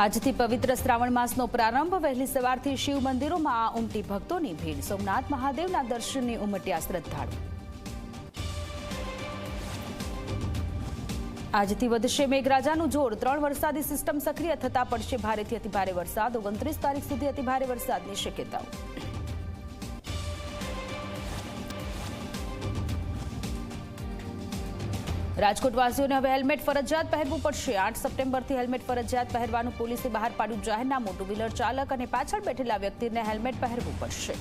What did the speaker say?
આજથી પવિત્ર શ્રાવણ માસનો પ્રારંભ. વહેલી સવારથી શિવ મંદિરોમાં ઉમટી ભક્તોની ભીડ. સોમનાથ મહાદેવના દર્શનની ઉમટ્યા શ્રદ્ધાળુ. આજથી વધશે મેઘરાજાનું જોર. 3 વરસાદી સિસ્ટમ સક્રિય થતા પડશે ભારેથી અતિભારે વરસાદ. 29 તારીખ સુધી અતિભારે વરસાદની શક્યતાઓ. રાજકોટવાસીઓને હવે હેલ્મેટ ફરજિયાત પહેરવું પડશે. 8 સપ્ટેમ્બરથી હેલ્મેટ ફરજિયાત પહેરવાનું પોલીસે બહાર પાડ્યું જાહેરનામું. ટુ વ્હીલર ચાલક અને પાછળ બેઠેલા વ્યક્તિને હેલ્મેટ પહેરવું પડશે.